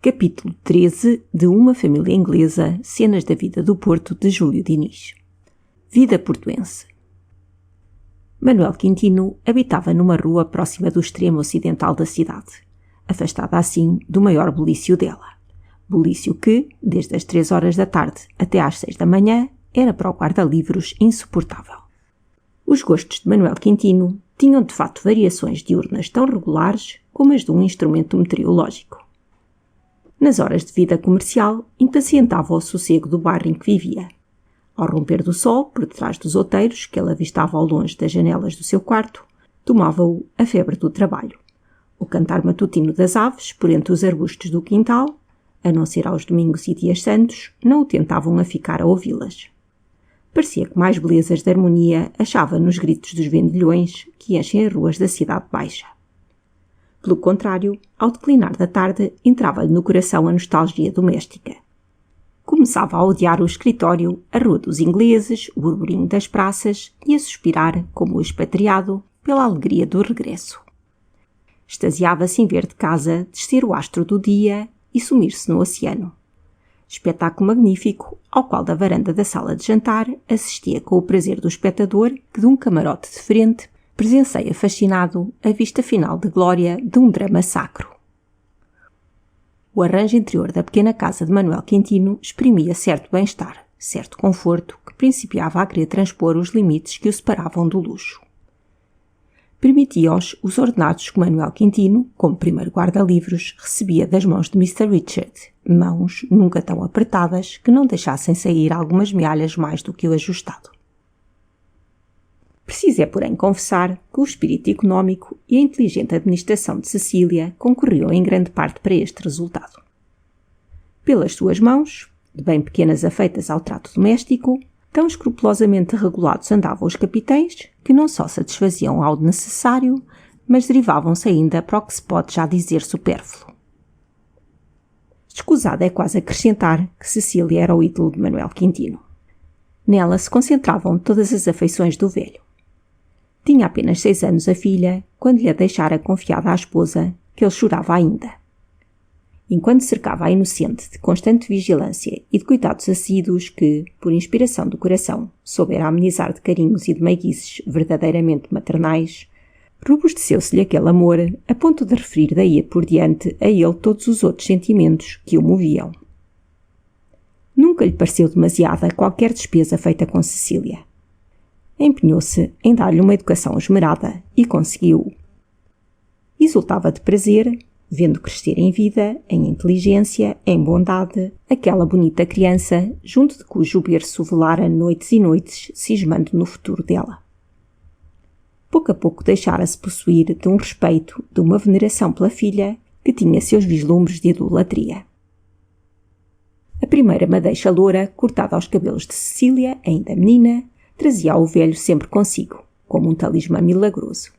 Capítulo 13 de Uma Família Inglesa, Cenas da Vida do Porto, de Júlio Diniz. Vida portuense. Manuel Quintino habitava numa rua próxima do extremo ocidental da cidade, afastada assim do maior bulício dela. Bulício que, desde as 3 horas da tarde até às 6 da manhã, era para o guarda-livros insuportável. Os gostos de Manuel Quintino tinham de facto variações diurnas tão regulares como as de um instrumento meteorológico. Nas horas de vida comercial, impacientava o sossego do bairro em que vivia. Ao romper do sol, por detrás dos outeiros, que ele avistava ao longe das janelas do seu quarto, tomava-o a febre do trabalho. O cantar matutino das aves, por entre os arbustos do quintal, a não ser aos domingos e dias santos, não o tentavam a ficar a ouvi-las. Parecia que mais belezas de harmonia achava nos gritos dos vendilhões que enchem as ruas da cidade baixa. Pelo contrário, ao declinar da tarde, entrava-lhe no coração a nostalgia doméstica. Começava a odiar o escritório, a rua dos ingleses, o burburinho das praças e a suspirar, como o expatriado, pela alegria do regresso. Extasiava-se em ver de casa descer o astro do dia e sumir-se no oceano. Espetáculo magnífico, ao qual da varanda da sala de jantar assistia com o prazer do espectador que de um camarote de frente presencia fascinado a vista final de glória de um drama sacro. O arranjo interior da pequena casa de Manuel Quintino exprimia certo bem-estar, certo conforto que principiava a querer transpor os limites que o separavam do luxo. Permitia-os os ordenados que Manuel Quintino, como primeiro guarda-livros, recebia das mãos de Mr. Richard, mãos nunca tão apertadas que não deixassem sair algumas mealhas mais do que o ajustado. Preciso é, porém, confessar que o espírito económico e a inteligente administração de Cecília concorriam em grande parte para este resultado. Pelas suas mãos, de bem pequenas afeitas ao trato doméstico, tão escrupulosamente regulados andavam os capitães que não só satisfaziam ao necessário, mas derivavam-se ainda para o que se pode já dizer supérfluo. Escusado é quase acrescentar que Cecília era o ídolo de Manuel Quintino. Nela se concentravam todas as afeições do velho. Tinha apenas 6 anos a filha, quando lhe a deixara confiada à esposa, que ele chorava ainda. Enquanto cercava a inocente de constante vigilância e de cuidados assíduos que, por inspiração do coração, soubera amenizar de carinhos e de meiguices verdadeiramente maternais, robusteceu-se-lhe aquele amor a ponto de referir daí por diante a ele todos os outros sentimentos que o moviam. Nunca lhe pareceu demasiada qualquer despesa feita com Cecília. Empenhou-se em dar-lhe uma educação esmerada e conseguiu. Exultava de prazer, vendo crescer em vida, em inteligência, em bondade, aquela bonita criança, junto de cujo berço velara noites e noites, cismando no futuro dela. Pouco a pouco deixara-se possuir de um respeito, de uma veneração pela filha, que tinha seus vislumbres de idolatria. A primeira madeixa loura, cortada aos cabelos de Cecília, ainda menina, trazia o velho sempre consigo, como um talismã milagroso.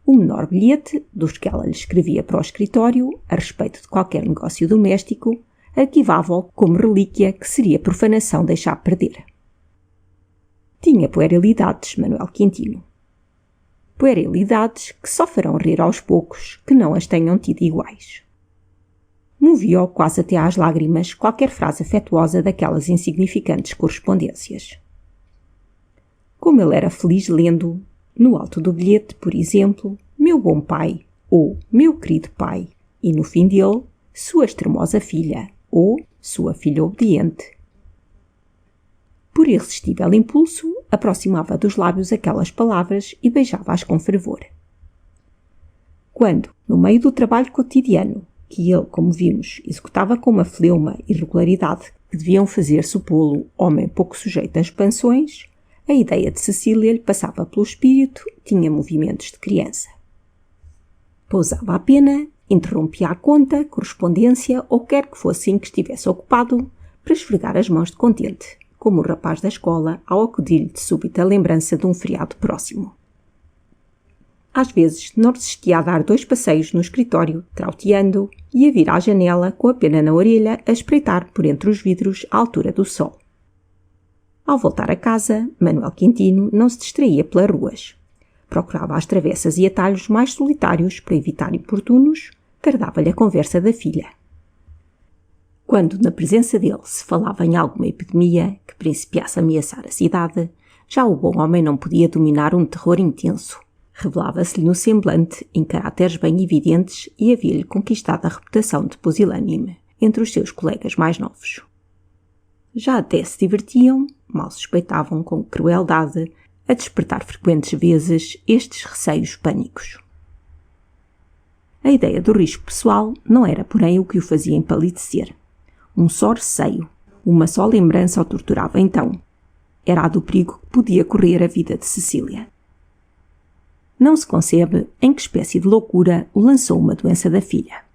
O menor bilhete, dos que ela lhe escrevia para o escritório, a respeito de qualquer negócio doméstico, arquivava-o como relíquia que seria profanação deixar perder. Tinha puerilidades, Manuel Quintino. Puerilidades que só farão rir aos poucos que não as tenham tido iguais. Movia-o quase até às lágrimas qualquer frase afetuosa daquelas insignificantes correspondências. Como ele era feliz lendo, no alto do bilhete, por exemplo, meu bom pai, ou meu querido pai, e no fim dele, sua extremosa filha, ou sua filha obediente. Por irresistível impulso, aproximava dos lábios aquelas palavras e beijava-as com fervor. Quando, no meio do trabalho cotidiano, que ele, como vimos, executava com uma fleuma e regularidade que deviam fazer supô-lo homem pouco sujeito a expansões, a ideia de Cecília lhe passava pelo espírito, tinha movimentos de criança. Pousava a pena, interrompia a conta, correspondência ou quer que fosse em que estivesse ocupado, para esfregar as mãos de contente, como o rapaz da escola ao acudir-lhe de súbita lembrança de um feriado próximo. Às vezes não resistia a dar 2 passeios no escritório, trauteando, e a vir à janela com a pena na orelha a espreitar por entre os vidros à altura do sol. Ao voltar a casa, Manuel Quintino não se distraía pelas ruas. Procurava as travessas e atalhos mais solitários para evitar importunos, tardava-lhe a conversa da filha. Quando, na presença dele, se falava em alguma epidemia que principiasse a ameaçar a cidade, já o bom homem não podia dominar um terror intenso. Revelava-se-lhe no semblante em caráteres bem evidentes e havia-lhe conquistado a reputação de pusilânime entre os seus colegas mais novos. Já até se divertiam, mal suspeitavam com crueldade, a despertar frequentes vezes estes receios pânicos. A ideia do risco pessoal não era, porém, o que o fazia empalidecer. Um só receio, uma só lembrança o torturava então. Era a do perigo que podia correr a vida de Cecília. Não se concebe em que espécie de loucura o lançou uma doença da filha.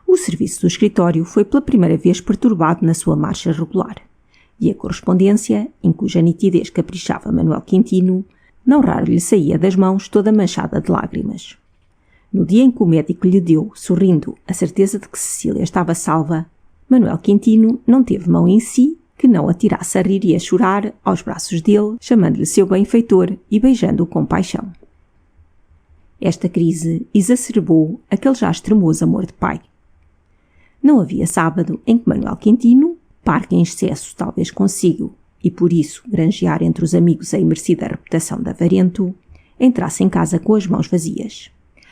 O serviço do escritório foi pela primeira vez perturbado na sua marcha regular, e a correspondência, em cuja nitidez caprichava Manuel Quintino, não raro lhe saía das mãos toda manchada de lágrimas. No dia em que o médico lhe deu, sorrindo, a certeza de que Cecília estava salva, Manuel Quintino não teve mão em si que não atirasse a rir e a chorar aos braços dele, chamando-lhe seu benfeitor e beijando-o com paixão. Esta crise exacerbou aquele já extremoso amor de pai. Não havia sábado em que Manuel Quintino, parque em excesso talvez consigo, e por isso granjear entre os amigos a imerecida reputação de avarento, entrasse em casa com as mãos vazias,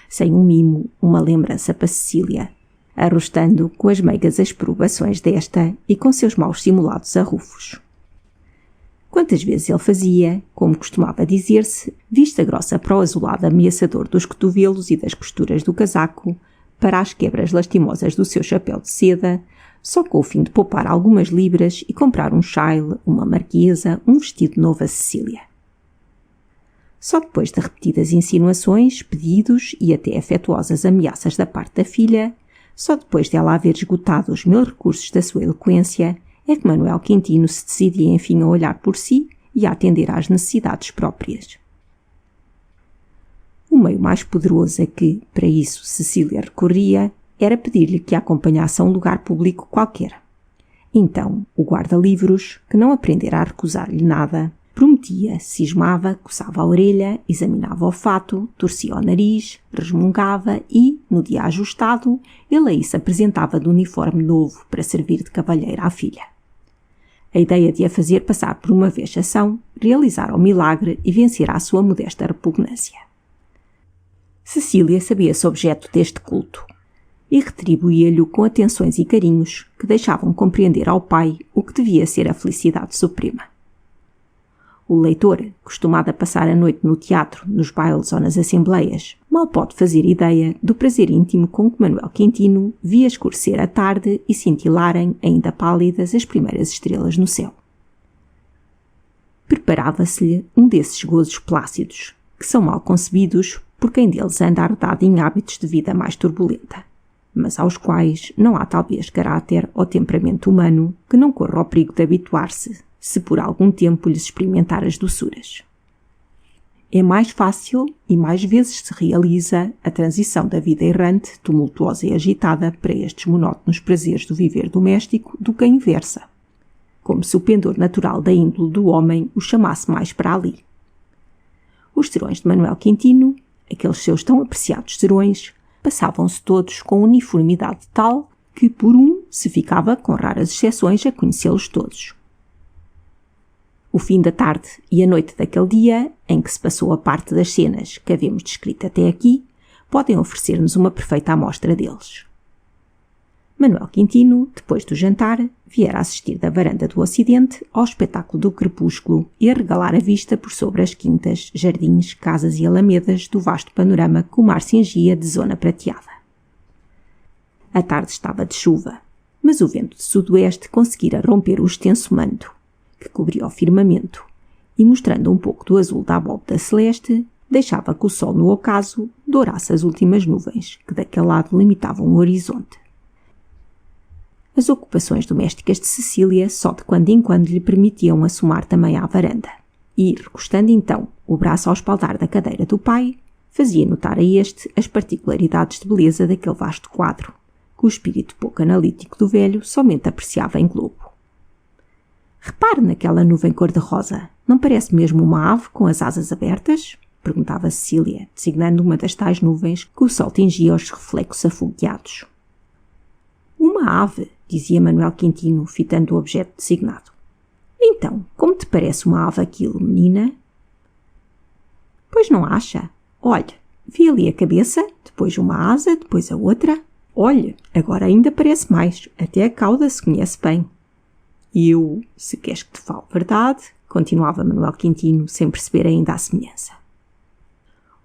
sem um mimo, uma lembrança para Cecília, arrostando com as meigas exprobações desta e com seus maus simulados arrufos. Quantas vezes ele fazia, como costumava dizer-se, vista grossa para o azulado ameaçador dos cotovelos e das costuras do casaco, para as quebras lastimosas do seu chapéu de seda, só com o fim de poupar algumas libras e comprar um chale, uma marquesa, um vestido novo a Cecília. Só depois de repetidas insinuações, pedidos e até afetuosas ameaças da parte da filha, só depois de ela haver esgotado os 1000 recursos da sua eloquência, é que Manuel Quintino se decidia enfim a olhar por si e a atender às necessidades próprias. O meio mais poderoso a que, para isso, Cecília recorria era pedir-lhe que a acompanhasse a um lugar público qualquer. Então, o guarda-livros, que não aprendera a recusar-lhe nada, prometia, cismava, coçava a orelha, examinava o fato, torcia o nariz, resmungava e, no dia ajustado, ele aí se apresentava de uniforme novo para servir de cavalheiro à filha. A ideia de a fazer passar por uma vexação realizara o milagre e vencera a sua modesta repugnância. Cecília sabia-se objeto deste culto e retribuía-lhe com atenções e carinhos que deixavam compreender ao pai o que devia ser a felicidade suprema. O leitor, acostumado a passar a noite no teatro, nos bailes ou nas assembleias, mal pode fazer ideia do prazer íntimo com que Manuel Quintino via escurecer a tarde e cintilarem, ainda pálidas, as primeiras estrelas no céu. Preparava-se-lhe um desses gozos plácidos, que são mal concebidos por quem deles anda ardado em hábitos de vida mais turbulenta, mas aos quais não há talvez caráter ou temperamento humano que não corra o perigo de habituar-se, se por algum tempo lhes experimentar as doçuras. É mais fácil e mais vezes se realiza a transição da vida errante, tumultuosa e agitada para estes monótonos prazeres do viver doméstico do que a inversa, como se o pendor natural da índole do homem o chamasse mais para ali. Os serões de Manuel Quintino, aqueles seus tão apreciados serões, passavam-se todos com uniformidade tal que por um se ficava, com raras exceções, a conhecê-los todos. O fim da tarde e a noite daquele dia, em que se passou a parte das cenas que havemos descrito até aqui, podem oferecer-nos uma perfeita amostra deles. Manuel Quintino, depois do jantar, viera assistir da varanda do Ocidente ao espetáculo do crepúsculo e a regalar a vista por sobre as quintas, jardins, casas e alamedas do vasto panorama que o mar cingia de zona prateada. A tarde estava de chuva, mas o vento de sudoeste conseguira romper o extenso manto que cobria o firmamento e, mostrando um pouco do azul da abóbada celeste, deixava que o sol, no ocaso, dourasse as últimas nuvens que daquele lado limitavam o horizonte. As ocupações domésticas de Cecília só de quando em quando lhe permitiam assomar também à varanda e, recostando então o braço ao espaldar da cadeira do pai, fazia notar a este as particularidades de beleza daquele vasto quadro, que o espírito pouco analítico do velho somente apreciava em globo. «Repare naquela nuvem cor-de-rosa. Não parece mesmo uma ave com as asas abertas?» perguntava Cecília, designando uma das tais nuvens que o sol tingia aos reflexos afogueados. «Uma uma ave, dizia Manuel Quintino, fitando o objeto designado. Então, como te parece uma ave aquilo, menina? Pois não acha? Olhe, vi ali a cabeça, depois uma asa, depois a outra. Olhe, agora ainda parece mais, até a cauda se conhece bem. Eu, se queres que te fale verdade, continuava Manuel Quintino, sem perceber ainda a semelhança.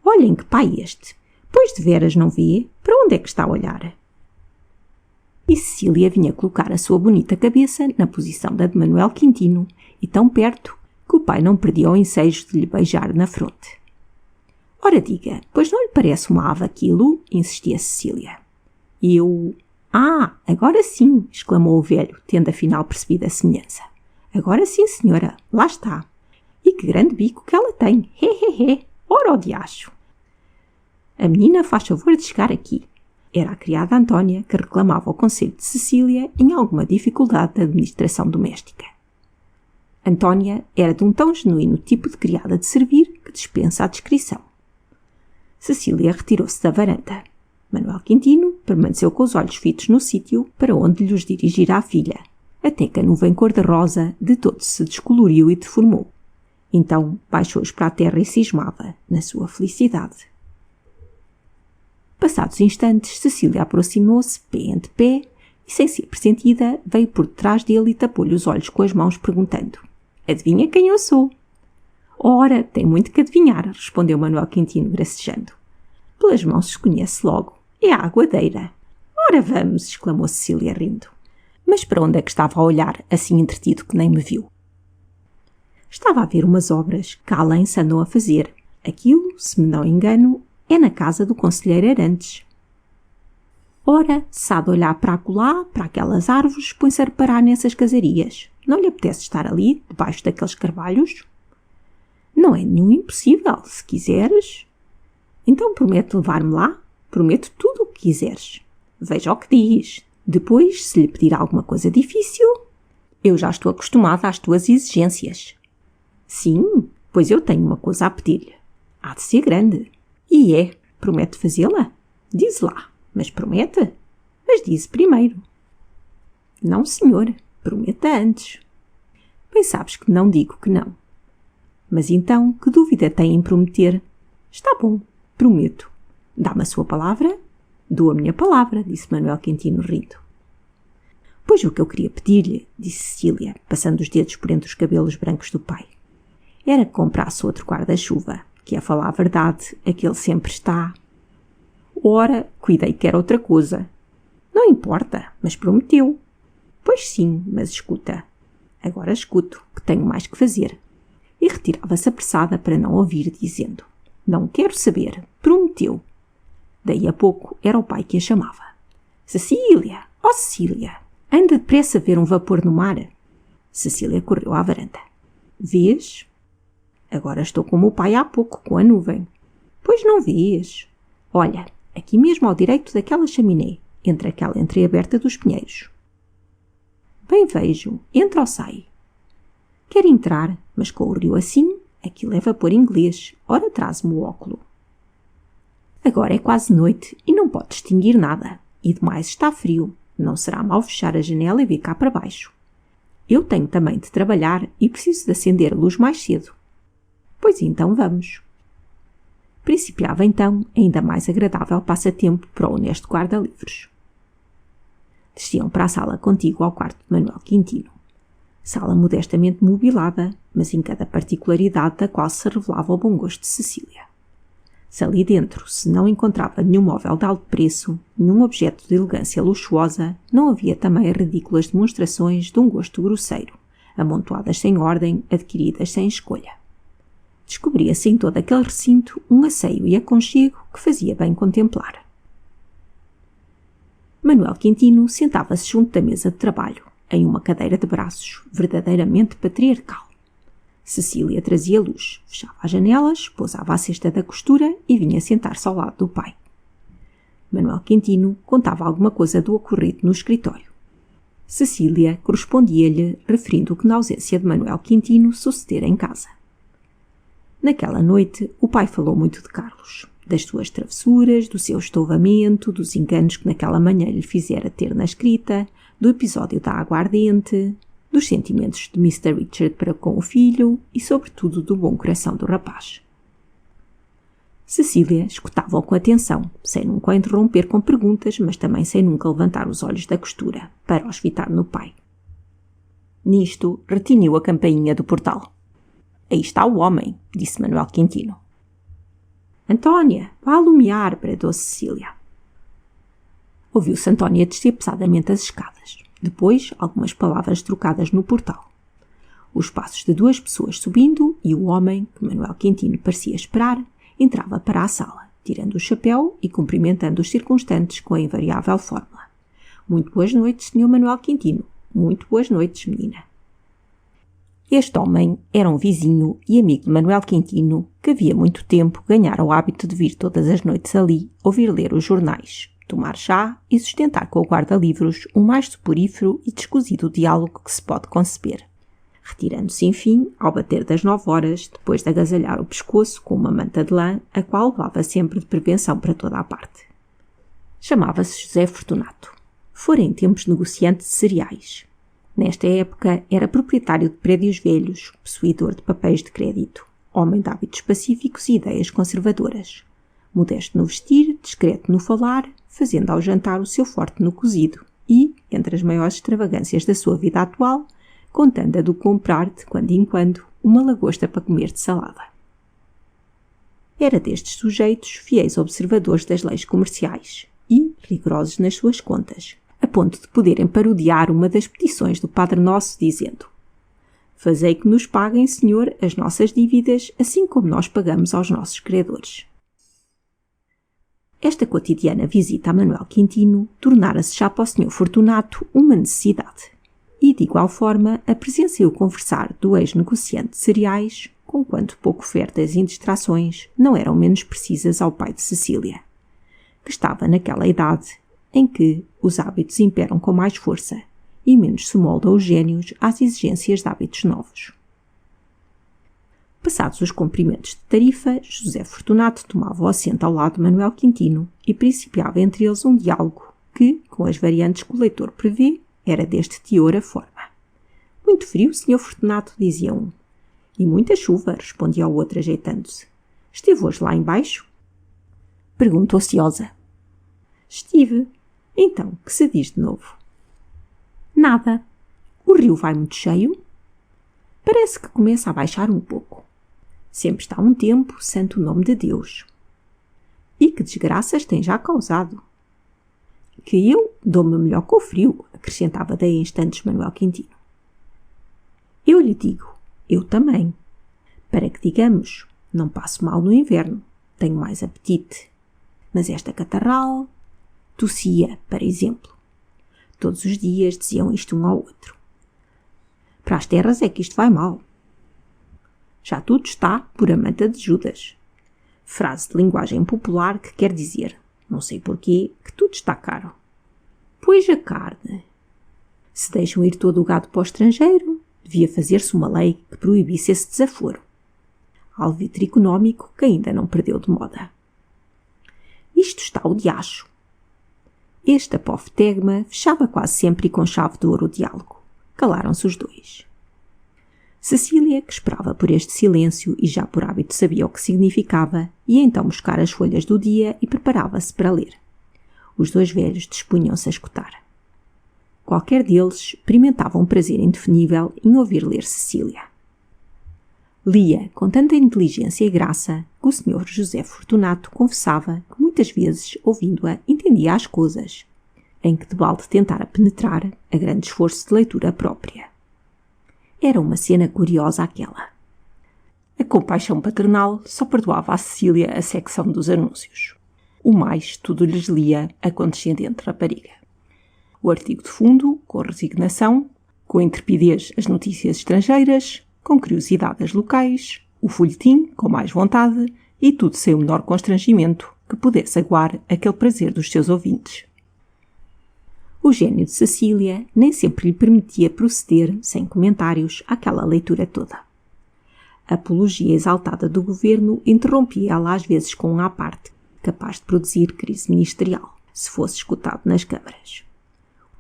Olhem que pai este, pois de veras não vê, para onde é que está a olhar? E Cecília vinha colocar a sua bonita cabeça na posição da de Manuel Quintino e tão perto que o pai não perdia o ensejo de lhe beijar na fronte. Ora diga, pois não lhe parece uma ave aquilo? Insistia Cecília. E eu... Ah, agora sim, exclamou o velho, tendo afinal percebido a semelhança. Agora sim, senhora, lá está. E que grande bico que ela tem, ora o diacho. A menina faz favor de chegar aqui. Era a criada Antónia que reclamava o conselho de Cecília em alguma dificuldade da administração doméstica. Antónia era de um tão genuíno tipo de criada de servir que dispensa a descrição. Cecília retirou-se da varanda. Manuel Quintino permaneceu com os olhos fitos no sítio para onde lhe os dirigira a filha, até que a nuvem cor-de-rosa de todo se descoloriu e deformou. Então baixou-os para a terra e cismava, na sua felicidade. Passados instantes, Cecília aproximou-se, pé ante pé, e sem ser pressentida, veio por detrás dele e tapou-lhe os olhos com as mãos, perguntando: Adivinha quem eu sou? Ora, tem muito que adivinhar, respondeu Manuel Quintino, gracejando. Pelas mãos se conhece logo. É a aguadeira. Ora vamos, exclamou Cecília rindo. Mas para onde é que estava a olhar, assim entretido que nem me viu? Estava a ver umas obras que além se andam a fazer. Aquilo, se me não engano, é na casa do conselheiro Arantes. Ora, se há de olhar para acolá, para aquelas árvores, põe-se a reparar nessas casarias. Não lhe apetece estar ali, debaixo daqueles carvalhos? Não é nenhum impossível, se quiseres. Então promete levar-me lá? Prometo tudo o que quiseres. Veja o que diz. Depois, se lhe pedir alguma coisa difícil, eu já estou acostumada às tuas exigências. Sim, pois eu tenho uma coisa a pedir-lhe. Há de ser grande. E é, promete fazê-la? Diz lá, mas promete? Mas diz primeiro. Não, senhor, prometa antes. Bem sabes que não digo que não. Mas então, que dúvida tem em prometer? Está bom, prometo. Dá-me a sua palavra? Dou a minha palavra, disse Manuel Quintino rindo. Pois o que eu queria pedir-lhe, disse Cecília, passando os dedos por entre os cabelos brancos do pai, era que comprasse outro guarda-chuva, que a falar a verdade, aquele sempre está. Ora, cuidei que era outra coisa. Não importa, mas prometeu. Pois sim, mas escuta. Agora escuto, que tenho mais que fazer. E retirava-se apressada para não ouvir, dizendo: Não quero saber, prometeu. Daí a pouco era o pai que a chamava. Cecília, ó Cecília, anda depressa ver um vapor no mar. Cecília correu à varanda. Vês? Agora estou como o pai há pouco, com a nuvem. Pois não vês? Olha, aqui mesmo ao direito daquela chaminé, entre aquela entreaberta dos pinheiros. Bem vejo, entra ou sai. Quer entrar, mas com o rio assim, aquilo é vapor inglês, ora traz-me o óculo. Agora é quase noite e não pode distinguir nada, e demais está frio, não será mal fechar a janela e vir cá para baixo. Eu tenho também de trabalhar e preciso de acender a luz mais cedo. Pois então vamos. Principiava então ainda mais agradável passatempo para o honesto guarda-livros. Desciam para a sala contígua ao quarto de Manuel Quintino. Sala modestamente mobilada, mas em cada particularidade da qual se revelava o bom gosto de Cecília. Se ali dentro se não encontrava nenhum móvel de alto preço, nenhum objeto de elegância luxuosa, não havia também ridículas demonstrações de um gosto grosseiro, amontoadas sem ordem, adquiridas sem escolha. Descobria-se em todo aquele recinto um asseio e aconchego que fazia bem contemplar. Manuel Quintino sentava-se junto da mesa de trabalho, em uma cadeira de braços, verdadeiramente patriarcal. Cecília trazia luz, fechava as janelas, pousava a cesta da costura e vinha sentar-se ao lado do pai. Manuel Quintino contava alguma coisa do ocorrido no escritório. Cecília correspondia-lhe, referindo o que na ausência de Manuel Quintino sucedera em casa. Naquela noite, o pai falou muito de Carlos. das suas travessuras, do seu estouvamento, dos enganos que naquela manhã lhe fizera ter na escrita, do episódio da água ardente, dos sentimentos de Mr. Richard para com o filho e, sobretudo, do bom coração do rapaz. Cecília escutava-o com atenção, sem nunca o interromper com perguntas, mas também sem nunca levantar os olhos da costura, para os fitar no pai. Nisto, retiniu a campainha do portal. Aí está o homem, disse Manuel Quintino. Antónia, vá alumiar, bradou Cecília. Ouviu-se Antónia descer pesadamente as escadas. Depois, algumas palavras trocadas no portal. Os passos de duas pessoas subindo e o homem, que Manuel Quintino parecia esperar, entrava para a sala, tirando o chapéu e cumprimentando os circunstantes com a invariável fórmula. Muito boas noites, Sr. Manuel Quintino. Muito boas noites, menina. Este homem era um vizinho e amigo de Manuel Quintino, que havia muito tempo ganhara o hábito de vir todas as noites ali ouvir ler os jornais, tomar chá e sustentar com o guarda-livros o mais soporífero e descosido diálogo que se pode conceber. Retirando-se, enfim, ao bater das 9 horas, depois de agasalhar o pescoço com uma manta de lã, a qual levava sempre de prevenção para toda a parte. Chamava-se José Fortunato. Fora em tempos negociante de cereais. Nesta época era proprietário de prédios velhos, possuidor de papéis de crédito, homem de hábitos pacíficos e ideias conservadoras. Modesto no vestir, discreto no falar, fazendo ao jantar o seu forte no cozido e, entre as maiores extravagâncias da sua vida atual, contando a do comprar, de quando em quando, uma lagosta para comer de salada. Era destes sujeitos fiéis observadores das leis comerciais e rigorosos nas suas contas, a ponto de poderem parodiar uma das petições do Padre Nosso, dizendo: Fazei que nos paguem, Senhor, as nossas dívidas, assim como nós pagamos aos nossos credores. Esta cotidiana visita a Manuel Quintino tornara-se já para o Sr. Fortunato uma necessidade. E, de igual forma, a presença e o conversar do ex-negociante de cereais, conquanto pouco ofertas e distrações, não eram menos precisas ao pai de Cecília, que estava naquela idade em que os hábitos imperam com mais força e menos se moldam os gênios às exigências de hábitos novos. Passados os cumprimentos de tarifa, José Fortunato tomava o assento ao lado de Manuel Quintino e principiava entre eles um diálogo que, com as variantes que o leitor prevê, era deste teor a forma. Muito frio, Sr. Fortunato, dizia um. E muita chuva, respondia o outro ajeitando-se. Esteve hoje lá embaixo? Perguntou ociosa. Estive. Então, que se diz de novo? Nada. O rio vai muito cheio? Parece que começa a baixar um pouco. Sempre está um tempo, santo o nome de Deus. E que desgraças tem já causado? Que eu dou-me melhor com o frio, acrescentava daí a instantes Manuel Quintino. Eu lhe digo, eu também. Para que digamos, não passo mal no inverno, tenho mais apetite. Mas esta catarral tossia, por exemplo. Todos os dias diziam isto um ao outro. Para as terras é que isto vai mal. Já tudo está por a manta de Judas. Frase de linguagem popular que quer dizer, não sei porquê, que tudo está caro. Pois a carne. Se deixam ir todo o gado para o estrangeiro, devia fazer-se uma lei que proibisse esse desaforo. Alvitre económico que ainda não perdeu de moda. Isto está o diacho. Este apophtegma fechava quase sempre e com chave de ouro o diálogo. Calaram-se os dois. Cecília, que esperava por este silêncio e já por hábito sabia o que significava, ia então buscar as folhas do dia e preparava-se para ler. Os dois velhos dispunham-se a escutar. Qualquer deles experimentava um prazer indefinível em ouvir ler Cecília. Lia com tanta inteligência e graça que o Sr. José Fortunato confessava que muitas vezes, ouvindo-a, entendia as coisas, em que de balde tentara penetrar a grande esforço de leitura própria. Era uma cena curiosa aquela. A compaixão paternal só perdoava a Cecília a secção dos anúncios. O mais tudo lhes lia a condescendente rapariga. O artigo de fundo, com resignação, com intrepidez as notícias estrangeiras, com curiosidade as locais, o folhetim com mais vontade e tudo sem o menor constrangimento que pudesse aguar aquele prazer dos seus ouvintes. O gênio de Cecília nem sempre lhe permitia proceder, sem comentários, àquela leitura toda. A apologia exaltada do governo interrompia-la às vezes com um à parte, capaz de produzir crise ministerial, se fosse escutado nas câmaras.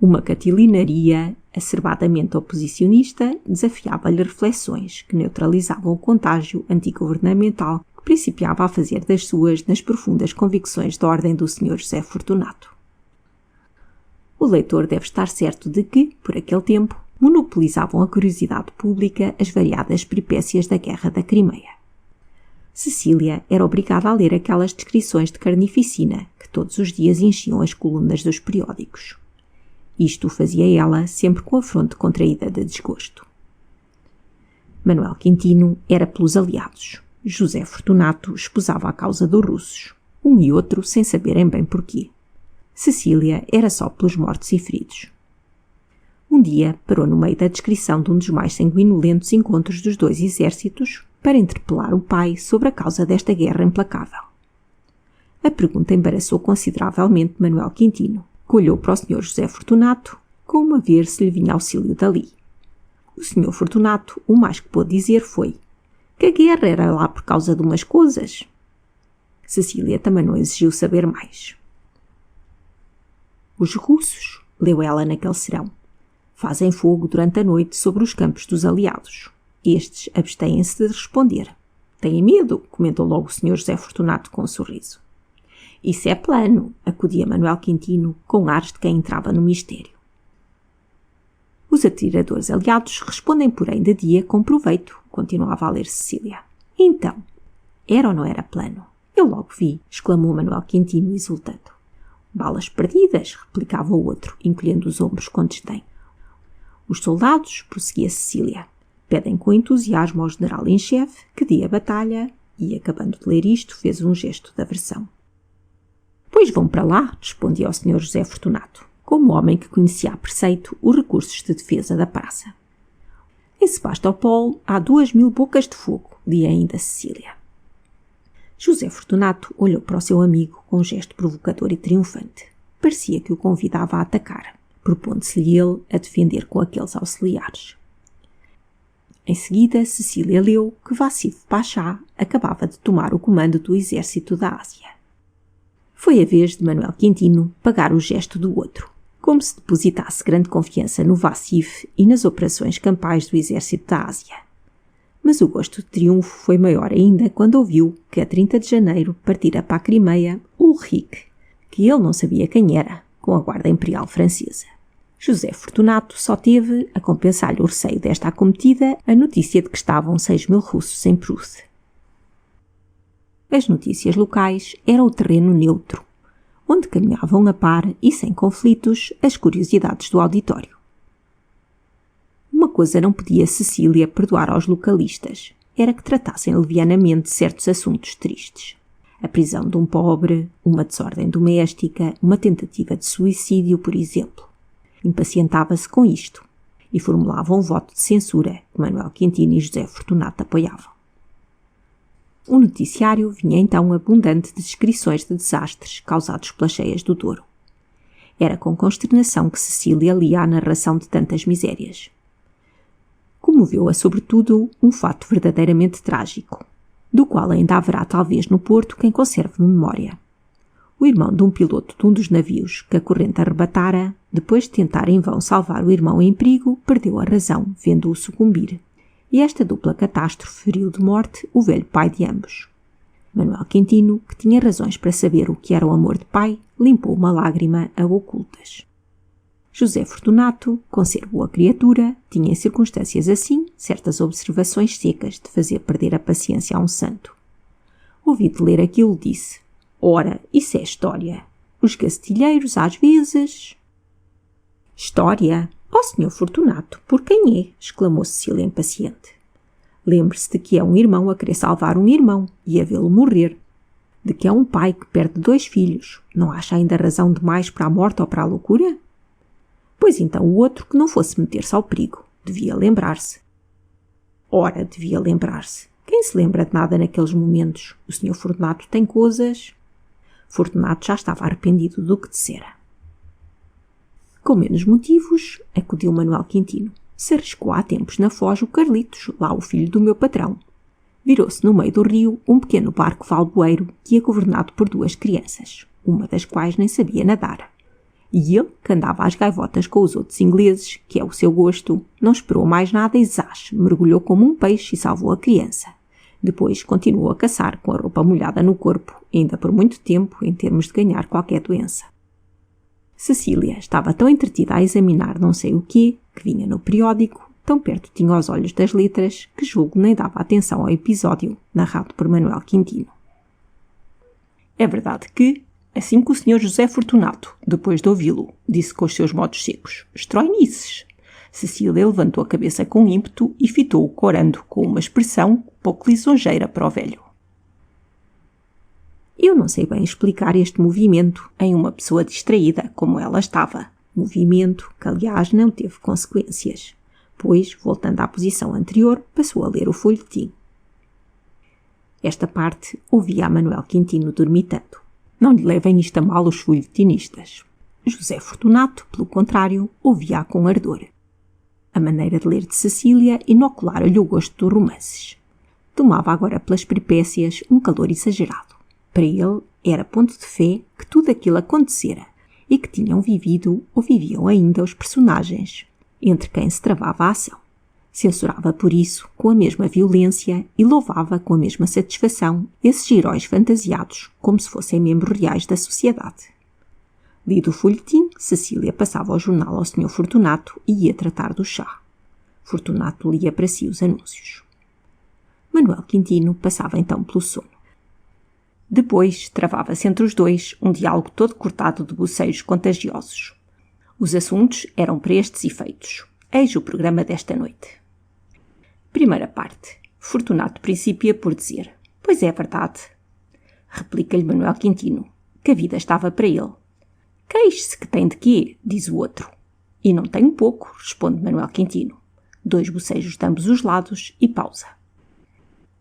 Uma catilinaria acerbadamente oposicionista desafiava-lhe reflexões que neutralizavam o contágio antigovernamental que principiava a fazer das suas nas profundas convicções da ordem do Sr. José Fortunato. O leitor deve estar certo de que, por aquele tempo, monopolizavam a curiosidade pública as variadas peripécias da Guerra da Crimeia. Cecília era obrigada a ler aquelas descrições de carnificina que todos os dias enchiam as colunas dos periódicos. Isto fazia ela sempre com a fronte contraída de desgosto. Manuel Quintino era pelos aliados. José Fortunato esposava a causa dos russos, um e outro sem saberem bem porquê. Cecília era só pelos mortos e feridos. Um dia parou no meio da descrição de um dos mais sanguinolentos encontros dos dois exércitos para interpelar o pai sobre a causa desta guerra implacável. A pergunta embaraçou consideravelmente Manuel Quintino, que olhou para o Sr. José Fortunato como a ver se lhe vinha auxílio dali. O Sr. Fortunato o mais que pôde dizer foi que a guerra era lá por causa de umas coisas. Cecília também não exigiu saber mais. Os russos, leu ela naquele serão, fazem fogo durante a noite sobre os campos dos aliados. Estes abstêm-se de responder. Têm medo, comentou logo o Sr. José Fortunato com um sorriso. Isso é plano, acudia Manuel Quintino com ares de quem entrava no mistério. Os atiradores aliados respondem, porém, de dia com proveito, continuava a ler Cecília. Então, era ou não era plano? Eu logo vi, exclamou Manuel Quintino exultando. Balas perdidas, replicava o outro, encolhendo os ombros com desdém. Os soldados, prosseguia Cecília, pedem com entusiasmo ao general em chefe que dê a batalha e, acabando de ler isto, fez um gesto de aversão. Pois vão para lá, respondia ao Sr. José Fortunato, como homem que conhecia a preceito os recursos de defesa da praça. Em Sebastopol há 2000 bocas de fogo, lia ainda Cecília. José Fortunato olhou para o seu amigo com um gesto provocador e triunfante. Parecia que o convidava a atacar, propondo-se-lhe ele a defender com aqueles auxiliares. Em seguida, Cecília leu que Vassif Pachá acabava de tomar o comando do exército da Ásia. Foi a vez de Manuel Quintino pagar o gesto do outro, como se depositasse grande confiança no Vassif e nas operações campais do exército da Ásia. Mas o gosto de triunfo foi maior ainda quando ouviu que a 30 de janeiro partira para a Crimeia Ulrich, que ele não sabia quem era, com a guarda imperial francesa. José Fortunato só teve, a compensar-lhe o receio desta acometida, a notícia de que estavam 6.000 russos em Prusse. As notícias locais eram o terreno neutro, onde caminhavam a par e sem conflitos as curiosidades do auditório. Uma coisa não podia Cecília perdoar aos localistas, era que tratassem levianamente certos assuntos tristes. A prisão de um pobre, uma desordem doméstica, uma tentativa de suicídio, por exemplo. Impacientava-se com isto e formulava um voto de censura que Manuel Quintino e José Fortunato apoiavam. O noticiário vinha então abundante de descrições de desastres causados pelas cheias do Douro. Era com consternação que Cecília lia a narração de tantas misérias. Comoveu-a sobretudo um fato verdadeiramente trágico, do qual ainda haverá talvez no Porto quem conserve memória. O irmão de um piloto de um dos navios que a corrente arrebatara, depois de tentar em vão salvar o irmão em perigo, perdeu a razão, vendo-o sucumbir. E esta dupla catástrofe feriu de morte o velho pai de ambos. Manuel Quintino, que tinha razões para saber o que era o amor de pai, limpou uma lágrima a ocultas. José Fortunato, conser boa criatura, tinha em circunstâncias assim certas observações secas de fazer perder a paciência a um santo. Ouvido ler aquilo, disse: Ora, isso é história. Os castilheiros, às vezes... História? Ó Sr. Fortunato, por quem é? Exclamou Cecília impaciente. Lembre-se de que é um irmão a querer salvar um irmão e a vê-lo morrer. De que é um pai que perde 2 filhos. Não acha ainda razão demais para a morte ou para a loucura? Pois então o outro que não fosse meter-se ao perigo. Devia lembrar-se. Ora, devia lembrar-se. Quem se lembra de nada naqueles momentos? O Sr. Fortunato tem coisas... Fortunato já estava arrependido do que dissera. Com menos motivos, acudiu Manuel Quintino. Se arriscou há tempos na Foz o Carlitos, lá o filho do meu patrão. Virou-se no meio do rio um pequeno barco valboeiro que ia governado por 2 crianças, uma das quais nem sabia nadar. E ele, que andava às gaivotas com os outros ingleses, que é o seu gosto, não esperou mais nada e zás, mergulhou como um peixe e salvou a criança. Depois continuou a caçar com a roupa molhada no corpo, ainda por muito tempo, em termos de ganhar qualquer doença. Cecília estava tão entretida a examinar não sei o quê, que vinha no periódico, tão perto tinha os olhos das letras, que julgo nem dava atenção ao episódio, narrado por Manuel Quintino. É verdade que, assim que o Sr. José Fortunato, depois de ouvi-lo, disse com os seus modos secos, estroinices, Cecília levantou a cabeça com ímpeto e fitou-o corando com uma expressão pouco lisonjeira para o velho. Eu não sei bem explicar este movimento em uma pessoa distraída como ela estava. Movimento que, aliás, não teve consequências, pois, voltando à posição anterior, passou a ler o folhetim. Esta parte ouvia a Manuel Quintino dormitando. Não lhe levem isto a mal os folhetinistas. José Fortunato, pelo contrário, ouvia-a com ardor. A maneira de ler de Cecília inoculara-lhe o gosto dos romances. Tomava agora pelas peripécias um calor exagerado. Para ele era ponto de fé que tudo aquilo acontecera e que tinham vivido ou viviam ainda os personagens, entre quem se travava a ação. Censurava por isso com a mesma violência e louvava com a mesma satisfação esses heróis fantasiados como se fossem membros reais da sociedade. Lido o folhetim, Cecília passava o jornal ao Sr. Fortunato e ia tratar do chá. Fortunato lia para si os anúncios. Manuel Quintino passava então pelo sono. Depois travava-se entre os dois um diálogo todo cortado de bocejos contagiosos. Os assuntos eram para estes efeitos. Eis o programa desta noite. Primeira parte. Fortunato principia por dizer: Pois é verdade. Replica-lhe Manuel Quintino, que a vida estava para ele. Queixe-se que tem de quê? Diz o outro. E não tenho pouco, responde Manuel Quintino. 2 bocejos de ambos os lados e pausa.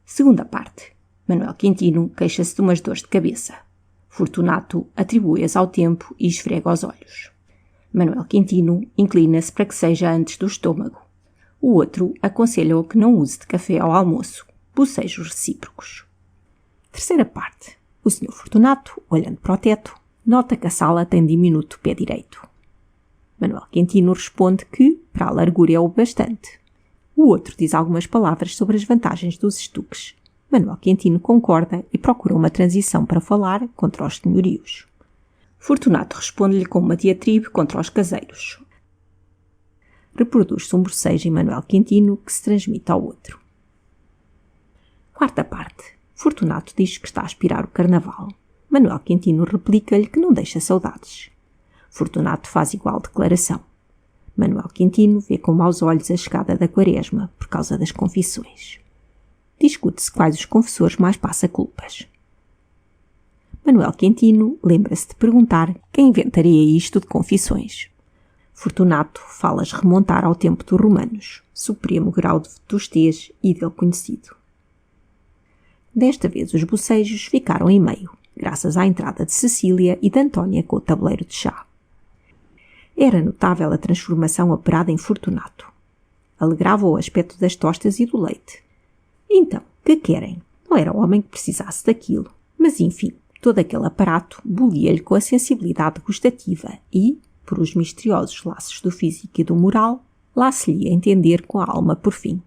Segunda parte. Manuel Quintino queixa-se de umas dores de cabeça. Fortunato atribui-as ao tempo e esfrega os olhos. Manuel Quintino inclina-se para que seja antes do estômago. O outro aconselha-o que não use de café ao almoço. Bocejos recíprocos. Terceira parte. O Sr. Fortunato, olhando para o teto, nota que a sala tem diminuto pé direito. Manuel Quintino responde que, para a largura, é o bastante. O outro diz algumas palavras sobre as vantagens dos estuques. Manuel Quintino concorda e procura uma transição para falar contra os senhorios. Fortunato responde-lhe com uma diatribe contra os caseiros. Reproduz-se um bocejo em Manuel Quintino que se transmite ao outro. Quarta parte. Fortunato diz que está a aspirar o carnaval. Manuel Quintino replica-lhe que não deixa saudades. Fortunato faz igual declaração. Manuel Quintino vê com maus olhos a chegada da Quaresma por causa das confissões. Discute-se quais os confessores mais passa-culpas. Manuel Quintino lembra-se de perguntar quem inventaria isto de confissões. Fortunato fala-as remontar ao tempo dos romanos, supremo grau de vetustez e dele conhecido. Desta vez os bocejos ficaram em meio, graças à entrada de Cecília e de Antónia com o tabuleiro de chá. Era notável a transformação operada em Fortunato. Alegrava o aspecto das tostas e do leite. Então, que querem? Não era o homem que precisasse daquilo, mas enfim, todo aquele aparato bolia-lhe com a sensibilidade gustativa e, por os misteriosos laços do físico e do moral, lá se lhe ia entender com a alma por fim.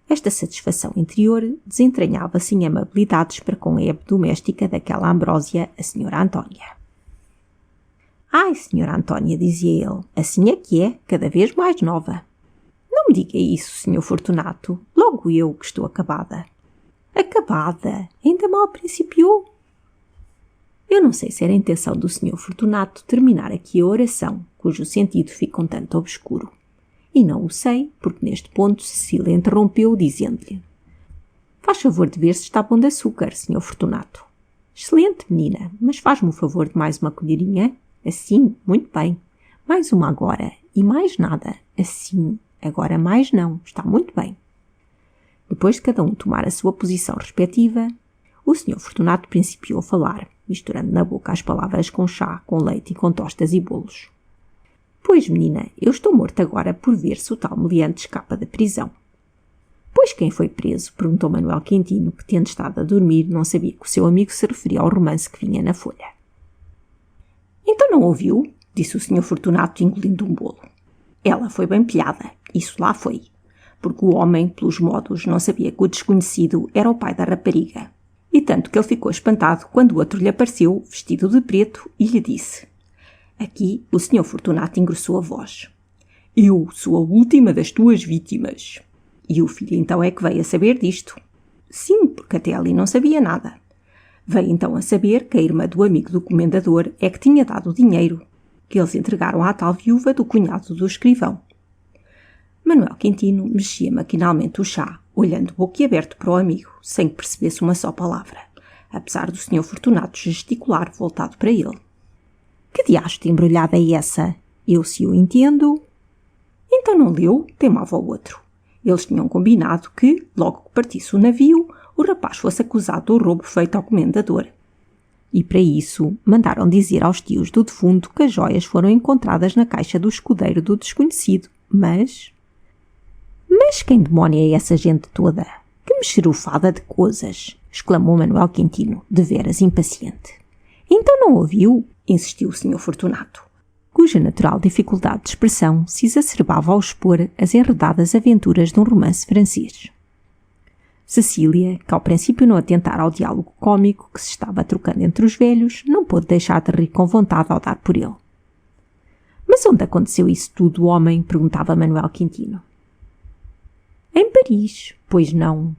Esta satisfação interior desentranhava-se em amabilidades para com a hebe doméstica daquela Ambrósia, a Sra. Antónia. Ai, Sra. Antónia, dizia ele, assim é que é, cada vez mais nova. Não me diga isso, Sr. Fortunato, logo eu que estou acabada. Acabada? Ainda mal principiou? Eu não sei se era a intenção do Sr. Fortunato terminar aqui a oração, cujo sentido fica um tanto obscuro. E não o sei, porque neste ponto Cecília interrompeu, dizendo-lhe: Faz favor de ver se está bom de açúcar, Sr. Fortunato. Excelente, menina, mas faz-me o favor de mais uma colherinha? Assim, muito bem. Mais uma agora, e mais nada. Assim, agora mais não, está muito bem. Depois de cada um tomar a sua posição respectiva, o Sr. Fortunato principiou a falar, misturando na boca as palavras com chá, com leite e com tostas e bolos. Pois, menina, eu estou morto agora por ver se o tal meliante escapa da prisão. Pois quem foi preso? Perguntou Manuel Quintino, que, tendo estado a dormir, não sabia que o seu amigo se referia ao romance que vinha na folha. Então não ouviu? Disse o Sr. Fortunato, engolindo um bolo. Ela foi bem pilhada, isso lá foi, porque o homem, pelos modos, não sabia que o desconhecido era o pai da rapariga, e tanto que ele ficou espantado quando o outro lhe apareceu, vestido de preto, e lhe disse. Aqui o Sr. Fortunato engrossou a voz. Eu sou a última das tuas vítimas. E o filho então é que veio a saber disto. Sim, porque até ali não sabia nada. Veio então a saber que a irmã do amigo do comendador é que tinha dado o dinheiro, que eles entregaram à tal viúva do cunhado do escrivão. Manuel Quintino mexia maquinalmente o chá, olhando boquiaberto para o amigo, sem que percebesse uma só palavra, apesar do Sr. Fortunato gesticular voltado para ele. Que diacho de embrulhada é essa? Eu se o entendo. Então não leu? Teimava o outro. Eles tinham combinado que, logo que partisse o navio, o rapaz fosse acusado do roubo feito ao comendador. E para isso mandaram dizer aos tios do defunto que as joias foram encontradas na caixa do escudeiro do desconhecido, mas quem demónio é essa gente toda? Que mexerufada de coisas! Exclamou Manuel Quintino, deveras impaciente. Então não ouviu? Insistiu o Sr. Fortunato, cuja natural dificuldade de expressão se exacerbava ao expor as enredadas aventuras de um romance francês. Cecília, que ao princípio não atentara ao diálogo cômico que se estava trocando entre os velhos, não pôde deixar de rir com vontade ao dar por ele. Mas onde aconteceu isso tudo, homem? Perguntava Manuel Quintino. Em Paris, pois não.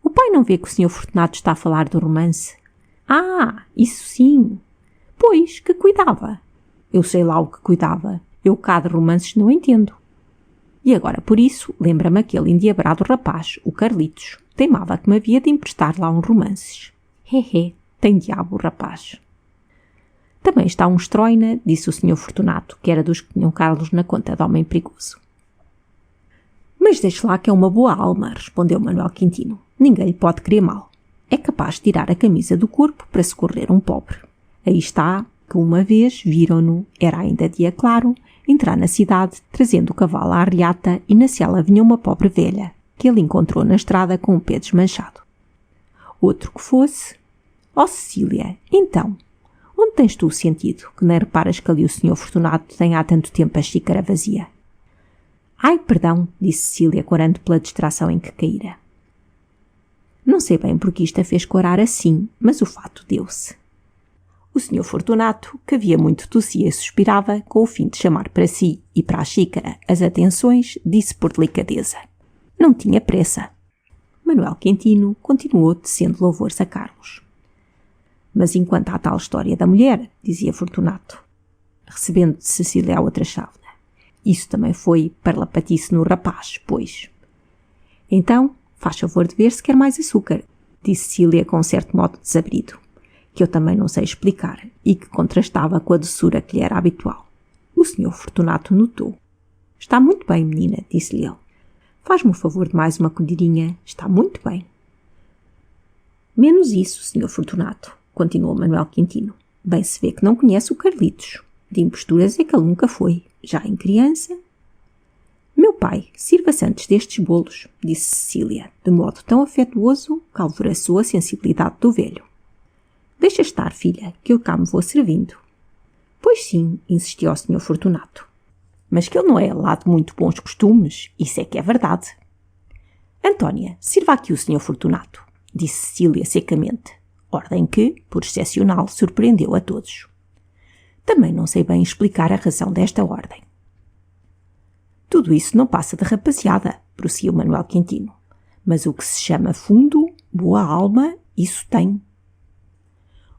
O pai não vê que o Sr. Fortunato está a falar do romance? Ah, isso sim. Pois, que cuidava. Eu sei lá o que cuidava. Eu cá de romances não entendo. E agora, por isso, lembra-me aquele endiabrado rapaz, o Carlitos. Teimava que me havia de emprestar lá uns romances. Tem diabo o rapaz. Também está um estroina, disse o Sr. Fortunato, que era dos que tinham Carlos na conta de homem perigoso. Mas deixe lá que é uma boa alma, respondeu Manuel Quintino. Ninguém lhe pode querer mal. É capaz de tirar a camisa do corpo para socorrer um pobre. Aí está que uma vez viram-no, era ainda dia claro, entrar na cidade, trazendo o cavalo à reata, e na sela vinha uma pobre velha, que ele encontrou na estrada com o pé desmanchado. Outro que fosse... Oh, Cecília, então, onde tens tu o sentido, que nem reparas que ali o Sr. Fortunato tem há tanto tempo a xícara vazia? Ai, perdão, disse Cecília, corando pela distração em que caíra. Não sei bem porque isto a fez corar assim, mas o fato deu-se. O Sr. Fortunato, que havia muito tossia e suspirava, com o fim de chamar para si e para a xícara as atenções, disse por delicadeza. Não tinha pressa. Manuel Quintino continuou tecendo louvores a Carlos. Mas enquanto à tal história da mulher, dizia Fortunato, recebendo de Cecília a outra chávena, isso também foi parlapatice no rapaz, pois. Então, faz favor de ver se quer mais açúcar, disse Cecília com certo modo desabrido, que eu também não sei explicar e que contrastava com a doçura que lhe era habitual. O Sr. Fortunato notou. Está muito bem, menina, disse-lhe ele. Faz-me o favor de mais uma colherinha. Está muito bem. Menos isso, Sr. Fortunato, continuou Manuel Quintino. Bem se vê que não conhece o Carlitos. De imposturas é que ele nunca foi. Já em criança... Meu pai, sirva-se antes destes bolos, disse Cecília, de modo tão afetuoso que alvoroçou a sensibilidade do velho. Deixa estar, filha, que eu cá me vou servindo. Pois sim, insistiu o Sr. Fortunato. Mas que ele não é lá de muito bons costumes, isso é que é verdade. Antónia, sirva aqui o Sr. Fortunato, disse Cecília secamente, ordem que, por excepcional, surpreendeu a todos. Também não sei bem explicar a razão desta ordem. Tudo isso não passa de rapaziada, prosseguiu Manuel Quintino, mas o que se chama fundo, boa alma, isso tem.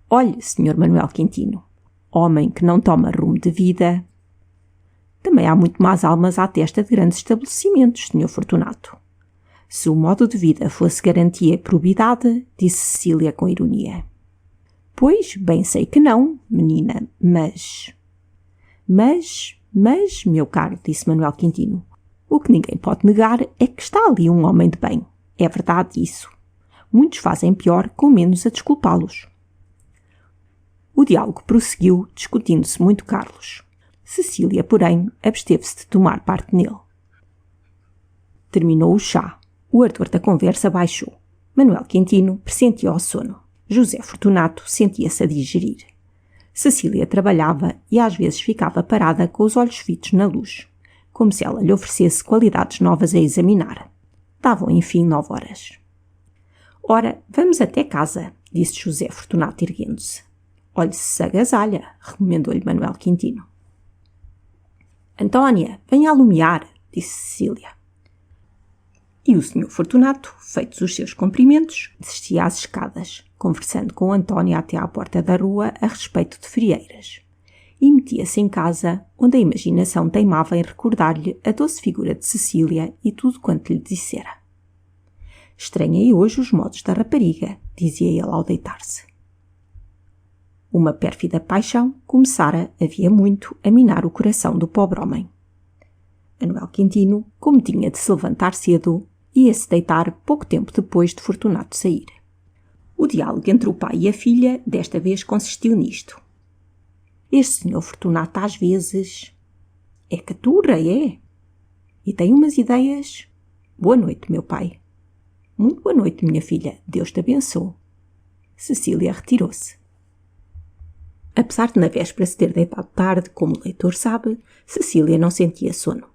Olhe, Sr. Manuel Quintino, homem que não toma rumo de vida. Também há muito más almas à testa de grandes estabelecimentos, Sr. Fortunato. Se o modo de vida fosse garantia e probidade, disse Cecília com ironia. Pois, bem sei que não, menina, mas, meu caro, disse Manuel Quintino, o que ninguém pode negar é que está ali um homem de bem. É verdade isso. Muitos fazem pior com menos a desculpá-los. O diálogo prosseguiu, discutindo-se muito Carlos. Cecília, porém, absteve-se de tomar parte nele. Terminou o chá. O ardor da conversa baixou. Manuel Quintino pressentia o sono. José Fortunato sentia-se a digerir. Cecília trabalhava e às vezes ficava parada com os olhos fitos na luz, como se ela lhe oferecesse qualidades novas a examinar. Davam, enfim, 9 horas. Ora, vamos até casa, disse José Fortunato erguendo-se. Olhe-se se agasalha, recomendou-lhe Manuel Quintino. Antónia, venha alumiar, disse Cecília. E o Sr. Fortunato, feitos os seus cumprimentos, descia as escadas, conversando com Antónia até à porta da rua a respeito de frieiras. E metia-se em casa, onde a imaginação teimava em recordar-lhe a doce figura de Cecília e tudo quanto lhe dissera. Estranhei hoje os modos da rapariga, dizia ele ao deitar-se. Uma pérfida paixão começara, havia muito, a minar o coração do pobre homem. Manuel Quintino, como tinha de se levantar cedo, ia-se deitar pouco tempo depois de Fortunato sair. O diálogo entre o pai e a filha desta vez consistiu nisto. Este senhor Fortunato às vezes é caturra, é? E tem umas ideias. Boa noite, meu pai. Muito boa noite, minha filha. Deus te abençoe. Cecília retirou-se. Apesar de na véspera se ter deitado tarde, como o leitor sabe, Cecília não sentia sono.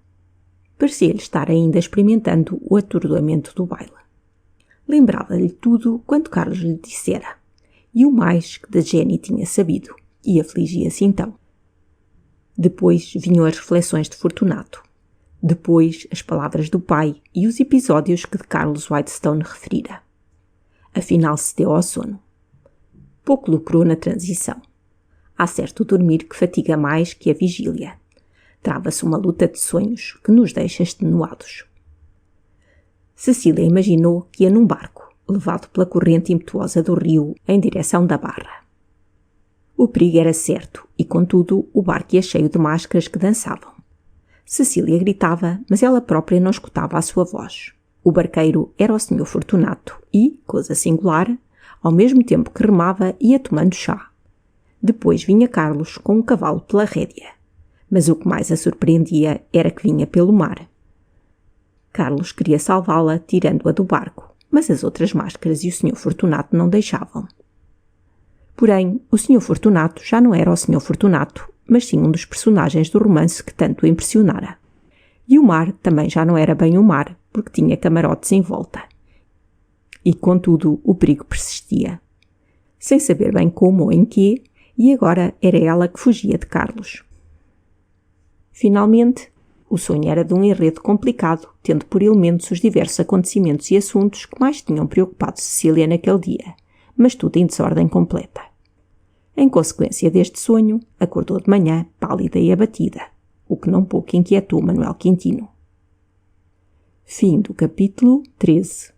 Parecia-lhe estar ainda experimentando o atordoamento do baile. Lembrava-lhe tudo quanto Carlos lhe dissera, e o mais que da Jenny tinha sabido, e afligia-se então. Depois vinham as reflexões de Fortunato. Depois as palavras do pai e os episódios que de Carlos Whitestone referira. Afinal cedeu ao sono. Pouco lucrou na transição. Há certo dormir que fatiga mais que a vigília. Trava-se uma luta de sonhos que nos deixa extenuados. Cecília imaginou que ia num barco, levado pela corrente impetuosa do rio em direção da Barra. O perigo era certo e, contudo, o barco ia cheio de máscaras que dançavam. Cecília gritava, mas ela própria não escutava a sua voz. O barqueiro era o Sr. Fortunato e, coisa singular, ao mesmo tempo que remava, ia tomando chá. Depois vinha Carlos com um cavalo pela rédea. Mas o que mais a surpreendia era que vinha pelo mar. Carlos queria salvá-la tirando-a do barco, mas as outras máscaras e o Sr. Fortunato não deixavam. Porém, o Sr. Fortunato já não era o Sr. Fortunato, mas sim um dos personagens do romance que tanto o impressionara. E o mar também já não era bem o mar, porque tinha camarotes em volta. E, contudo, o perigo persistia. Sem saber bem como ou em quê, e agora era ela que fugia de Carlos. Finalmente, o sonho era de um enredo complicado, tendo por elementos os diversos acontecimentos e assuntos que mais tinham preocupado Cecília naquele dia, mas tudo em desordem completa. Em consequência deste sonho, acordou de manhã pálida e abatida, o que não pouco inquietou Manuel Quintino. Fim do capítulo 13.